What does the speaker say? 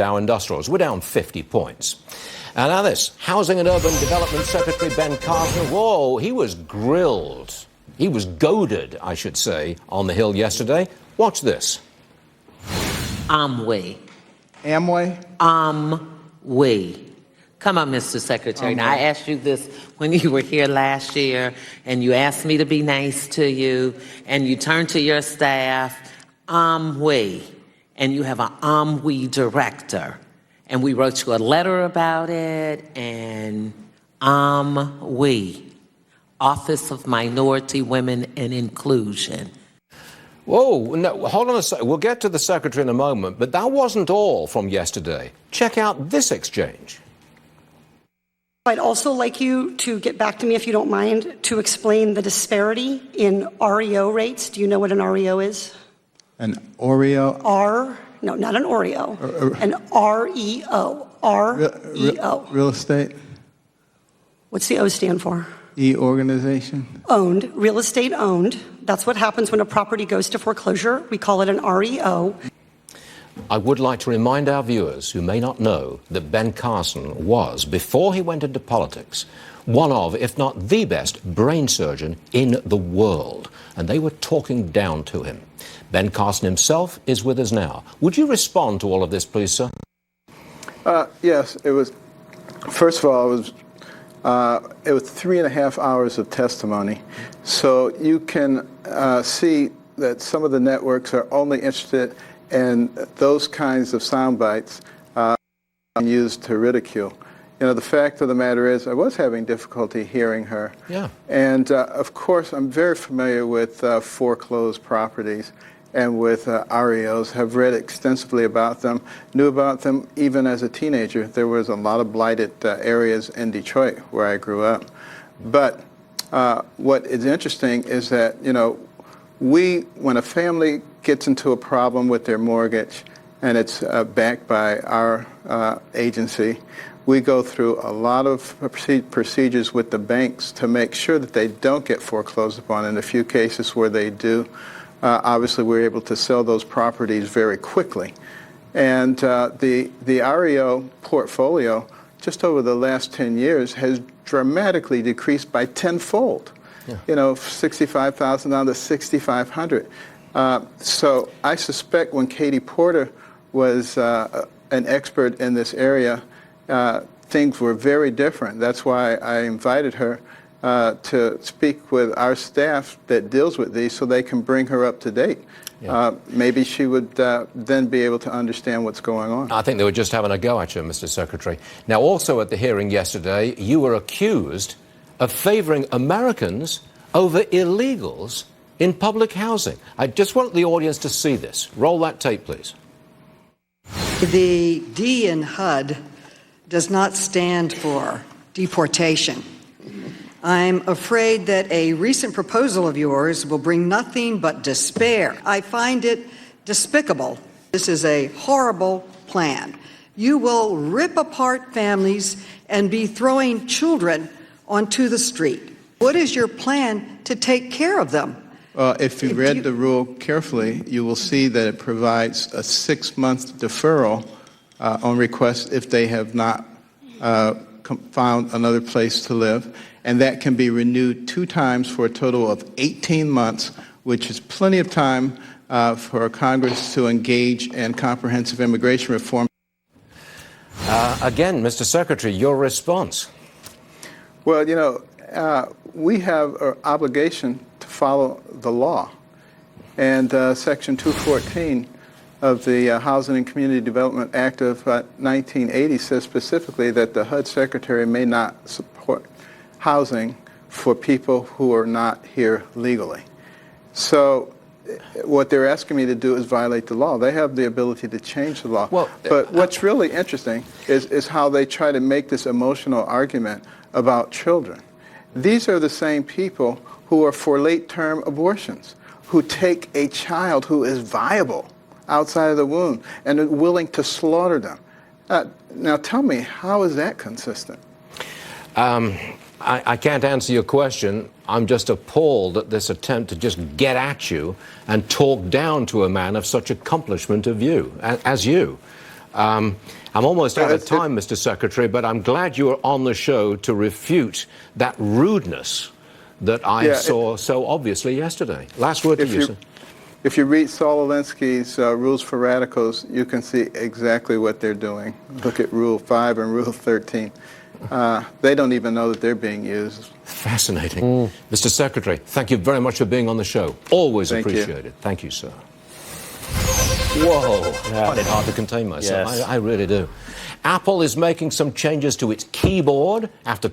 Dow Industrials. We're down 50 points. And now this, Housing and Urban Development Secretary Ben Carson, whoa, he was grilled. He was goaded, I should say, on the Hill yesterday. Watch this. Amway. Amway. Come on, Mr. Secretary. Now, I asked you this when you were here last year, and you asked me to be nice to you, and you turned to your staff, Amway, and you have an Amway director. And we wrote you a letter about it, and Amway, Office of Minority Women and Inclusion. Whoa, no, hold on a second. We'll get to the Secretary in a moment, but that wasn't all from yesterday. Check out this exchange. I'd also like you to get back to me, if you don't mind, to explain the disparity in REO rates. Do you know what an REO is? An Oreo? No, not an Oreo. An REO. REO. Real estate? What's the O stand for? Organization? Owned. Real estate owned. That's what happens when a property goes to foreclosure. We call it an REO. I would like to remind our viewers who may not know that Ben Carson was, before he went into politics, one of, if not the best, brain surgeon in the world. And they were talking down to him. Ben Carson himself is with us now. Would you respond to all of this, please, sir? Yes, it was. First of all, it was 3.5 hours of testimony. So you can see that some of the networks are only interested in those kinds of sound bites used to ridicule. You know, the fact of the matter is I was having difficulty hearing her. Yeah. And, of course, I'm very familiar with foreclosed properties and with REOs, have read extensively about them, knew about them even as a teenager. There was a lot of blighted areas in Detroit where I grew up. But what is interesting is that, you know, when a family gets into a problem with their mortgage and it's backed by our agency, we go through a lot of procedures with the banks to make sure that they don't get foreclosed upon. In a few cases where they do, obviously we're able to sell those properties very quickly. And the REO portfolio, just over the last 10 years, has dramatically decreased by tenfold. Yeah. You know, 65,000 down to 6,500. So I suspect when Katie Porter was an expert in this area, things were very different. That's why I invited her to speak with our staff that deals with these so they can bring her up to date. Yeah. Maybe she would then be able to understand what's going on. I think they were just having a go at you, Mr. Secretary. Now, also at the hearing yesterday, you were accused of favoring Americans over illegals in public housing. I just want the audience to see this. Roll that tape, please. The D in HUD does not stand for deportation. I'm afraid that a recent proposal of yours will bring nothing but despair. I find it despicable. This is a horrible plan. You will rip apart families and be throwing children onto the street. What is your plan to take care of them? If you read the rule carefully, you will see that it provides a 6-month deferral on request if they have not found another place to live. And that can be renewed 2 times for a total of 18 months, which is plenty of time for Congress to engage in comprehensive immigration reform. Again, Mr. Secretary, your response. Well, you know, we have an obligation to follow the law. And Section 214 of the Housing and Community Development Act of 1980 says specifically that the HUD Secretary may not support housing for people who are not here legally. So what they're asking me to do is violate the law. They have the ability to change the law. Well, but what's really interesting is how they try to make this emotional argument about children. These are the same people who are for late-term abortions, who take a child who is viable outside of the womb and are willing to slaughter them. Now tell me, how is that consistent? I can't answer your question. I'm just appalled at this attempt to just get at you and talk down to a man of such accomplishment of you, as you. I'm almost out of time, Mr. Secretary, but I'm glad you were on the show to refute that rudeness that I saw so obviously yesterday. Last word to you, sir. If you read Saul Alinsky's Rules for Radicals, you can see exactly what they're doing. Look at Rule 5 and Rule 13. They don't even know that they're being used. Fascinating. Mr. Secretary, thank you very much for being on the show. Always appreciated. Thank you, sir. Whoa. I find it hard to contain myself. Yes. I really do. Apple is making some changes to its keyboard after